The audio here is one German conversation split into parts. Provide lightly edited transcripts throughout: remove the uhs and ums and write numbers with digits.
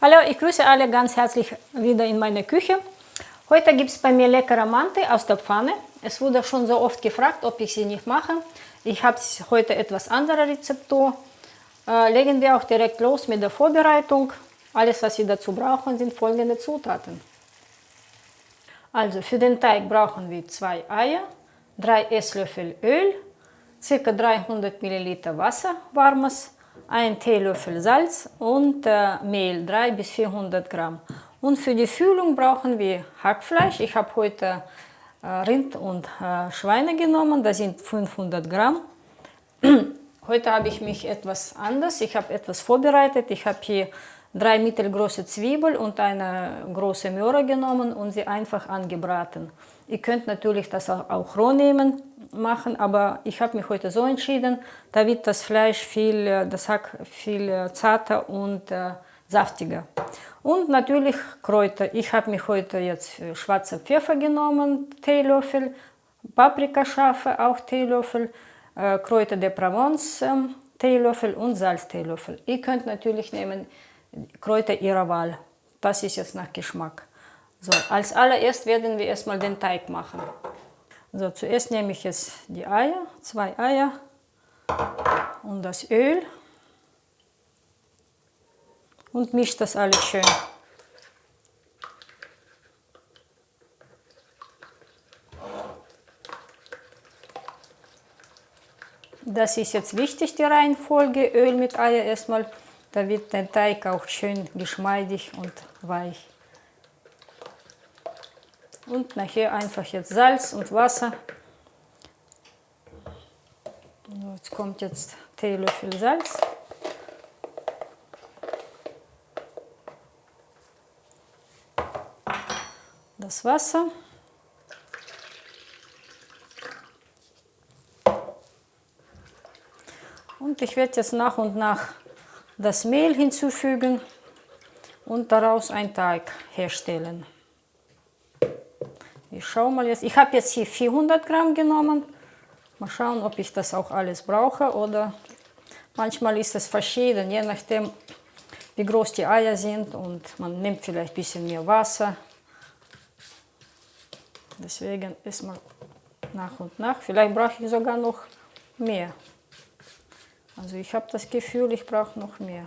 Hallo, ich grüße alle ganz herzlich wieder in meiner Küche. Heute gibt es bei mir leckere Mante aus der Pfanne. Es wurde schon so oft gefragt, ob ich sie nicht mache. Ich habe heute etwas andere Rezeptur. Legen wir auch direkt los mit der Vorbereitung. Alles, was Sie dazu brauchen, sind folgende Zutaten. Also für den Teig brauchen wir 2 Eier, 3 Esslöffel Öl, ca. 300 ml Wasser, warmes, 1 Teelöffel Salz und Mehl, 300 bis 400 Gramm. Und für die Füllung brauchen wir Hackfleisch. Ich habe heute Rind und Schweine genommen, das sind 500 Gramm. Heute habe ich mich etwas anders, ich habe etwas vorbereitet. Ich habe hier 3 mittelgroße Zwiebeln und eine große Möhre genommen und sie einfach angebraten. Ihr könnt natürlich das auch roh machen, aber ich habe mich heute so entschieden, da wird das Fleisch das Hack viel zarter und saftiger. Und natürlich Kräuter. Ich habe mich heute jetzt schwarzer Pfeffer genommen, Teelöffel, Paprikaschafe, auch Teelöffel, Kräuter de Provence, Teelöffel und Salz, Teelöffel. Ihr könnt natürlich nehmen Kräuter Ihrer Wahl. Das ist jetzt nach Geschmack. So, als allererst werden wir erstmal den Teig machen. So, zuerst nehme ich jetzt die Eier, 2 Eier und das Öl und mische das alles schön. Das ist jetzt wichtig, die Reihenfolge, Öl mit Eier erstmal, da wird der Teig auch schön geschmeidig und weich. Und nachher einfach jetzt Salz und Wasser. So, jetzt kommt jetzt Teelöffel Salz. Das Wasser. Und ich werde jetzt nach und nach das Mehl hinzufügen und daraus einen Teig herstellen. Ich schaue mal jetzt. Ich habe jetzt hier 400 Gramm genommen. Mal schauen, ob ich das auch alles brauche oder manchmal ist es verschieden, je nachdem wie groß die Eier sind und man nimmt vielleicht ein bisschen mehr Wasser. Deswegen erstmal nach und nach. Vielleicht brauche ich sogar noch mehr. Also ich habe das Gefühl, ich brauche noch mehr.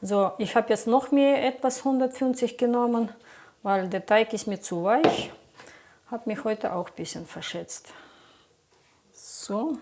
So, ich habe jetzt noch mehr etwas 150 genommen, weil der Teig ist mir zu weich. Hat mich heute auch ein bisschen verschätzt. So.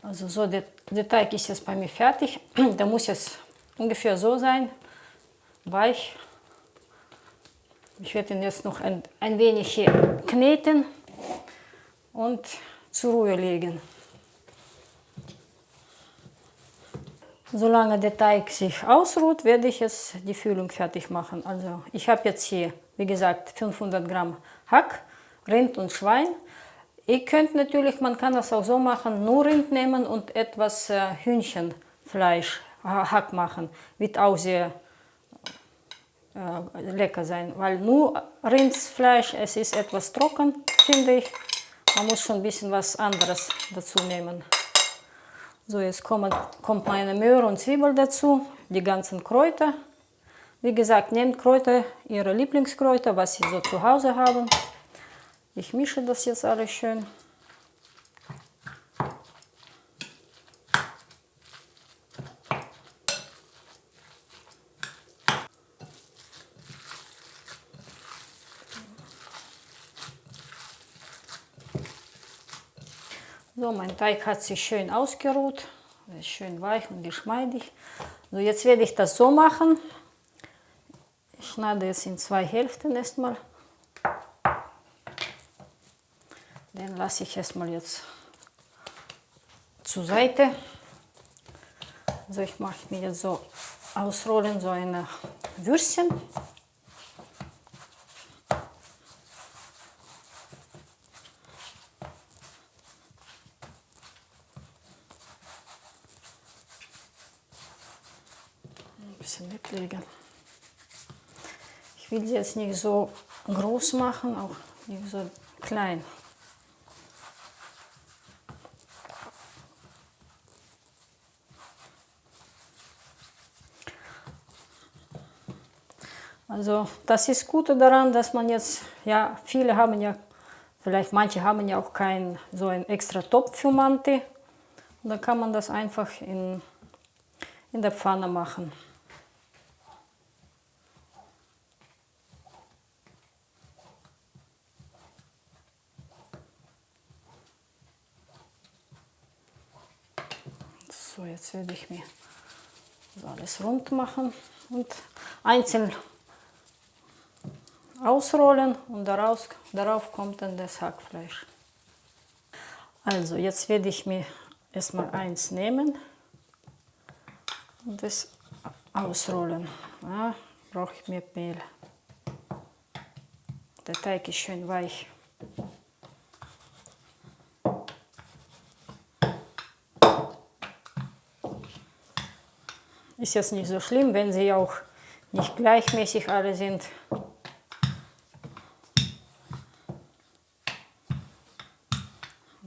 Also so, der Teig ist jetzt bei mir fertig. Der muss jetzt ungefähr so sein, weich. Ich werde ihn jetzt noch ein wenig hier kneten und zur Ruhe legen. Solange der Teig sich ausruht, werde ich jetzt die Füllung fertig machen. Also ich habe jetzt hier, wie gesagt, 500 Gramm Hack, Rind und Schwein. Ihr könnt natürlich, man kann das auch so machen, nur Rind nehmen und etwas Hühnchenfleisch, Hack machen. Wird auch sehr lecker sein, weil nur Rindsfleisch, es ist etwas trocken, finde ich. Man muss schon ein bisschen was anderes dazu nehmen. So, jetzt kommt meine Möhre und Zwiebel dazu, die ganzen Kräuter. Wie gesagt, nehmt Kräuter, Ihre Lieblingskräuter, was Sie so zu Hause haben. Ich mische das jetzt alles schön. So, mein Teig hat sich schön ausgeruht. Er ist schön weich und geschmeidig. So, jetzt werde ich das so machen. schneide jetzt in 2 Hälften erstmal. Den lasse ich erstmal jetzt zur Seite. Also ich mache mir jetzt so ausrollen, so eine Würstchen. Ein bisschen weglegen. Ich will sie jetzt nicht so groß machen, auch nicht so klein. Also das ist gut daran, dass man jetzt, ja, viele haben ja, vielleicht manche haben ja auch keinen so einen extra Topf für Mante. Und dann kann man das einfach in der Pfanne machen. So, jetzt werde ich mir so alles rund machen und einzeln ausrollen und darauf kommt dann das Hackfleisch. Also jetzt werde ich mir erstmal eins nehmen und das ausrollen. Ja, brauche ich mehr Mehl. Der Teig ist schön weich. Ist jetzt nicht so schlimm, wenn sie auch nicht gleichmäßig alle sind.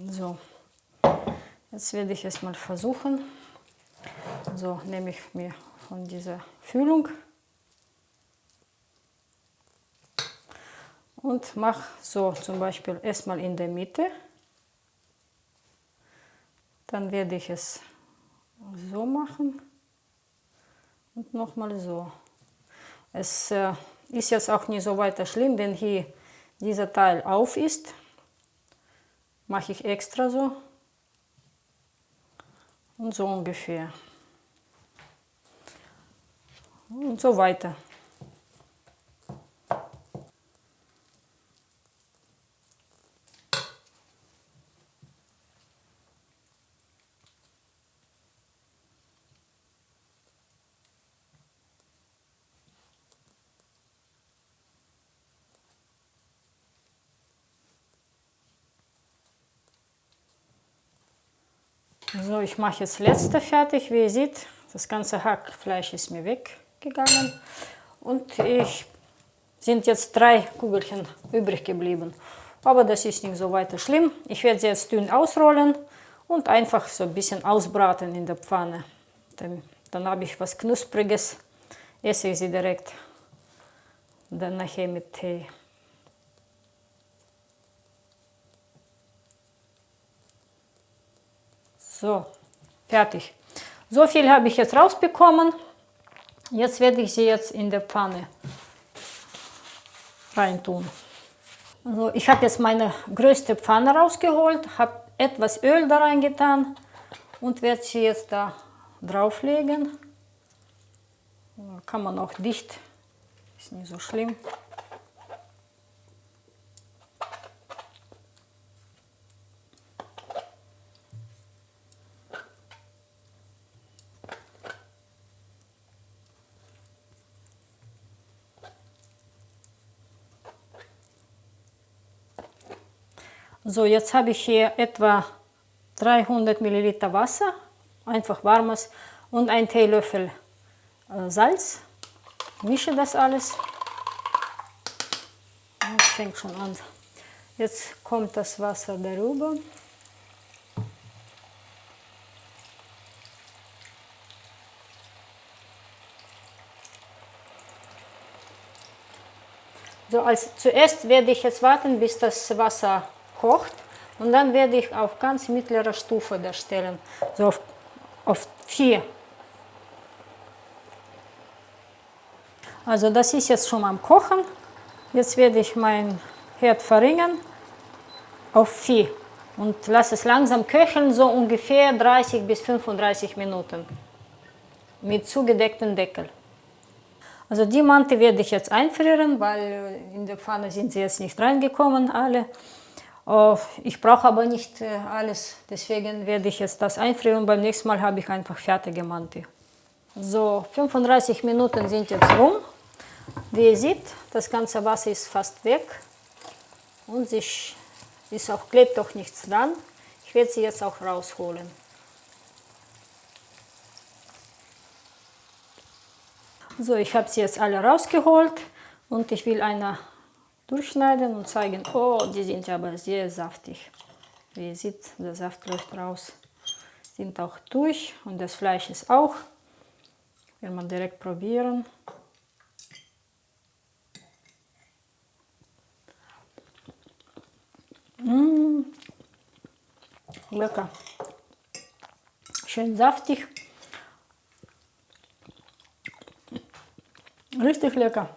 So, jetzt werde ich es mal versuchen. So nehme ich mir von dieser Füllung und mache so zum Beispiel erstmal in der Mitte. Dann werde ich es so machen und nochmal so. Es ist jetzt auch nicht so weiter schlimm, wenn hier dieser Teil auf ist. Mache ich extra so und so ungefähr und so weiter. So, ich mache jetzt letzte fertig. Wie ihr seht, das ganze Hackfleisch ist mir weggegangen. Und sind jetzt 3 Kugelchen übrig geblieben. Aber das ist nicht so weiter schlimm. Ich werde sie jetzt dünn ausrollen und einfach so ein bisschen ausbraten in der Pfanne. Dann habe ich was Knuspriges. Esse ich sie direkt dann nachher mit Tee. So, fertig. So viel habe ich jetzt rausbekommen. Jetzt werde ich sie jetzt in der Pfanne reintun. Also ich habe jetzt meine größte Pfanne rausgeholt, habe etwas Öl da reingetan und werde sie jetzt da drauflegen. Kann man auch dicht, ist nicht so schlimm. So, jetzt habe ich hier etwa 300 Milliliter Wasser, einfach warmes, und einen Teelöffel Salz. Mische das alles. Das fängt schon an. Jetzt kommt das Wasser darüber. So, zuerst werde ich jetzt warten, bis das Wasser kocht, und dann werde ich auf ganz mittlerer Stufe das stellen, so auf 4. Also das ist jetzt schon am Kochen. Jetzt werde ich meinen Herd verringern auf 4 und lasse es langsam köcheln, so ungefähr 30 bis 35 Minuten mit zugedecktem Deckel. Also die Mante werde ich jetzt einfrieren, weil in der Pfanne sind sie jetzt nicht reingekommen alle. Ich brauche aber nicht alles, deswegen werde ich jetzt das einfrieren. Beim nächsten Mal habe ich einfach fertige Mante. So, 35 Minuten sind jetzt rum. Wie ihr seht, das ganze Wasser ist fast weg und klebt auch nichts dran. Ich werde sie jetzt auch rausholen. So, ich habe sie jetzt alle rausgeholt und ich will eine durchschneiden und zeigen, oh, die sind aber sehr saftig. Wie ihr seht, der Saft läuft raus. Sind auch durch und das Fleisch ist auch. Will man direkt probieren. Lecker. Schön saftig. Richtig lecker.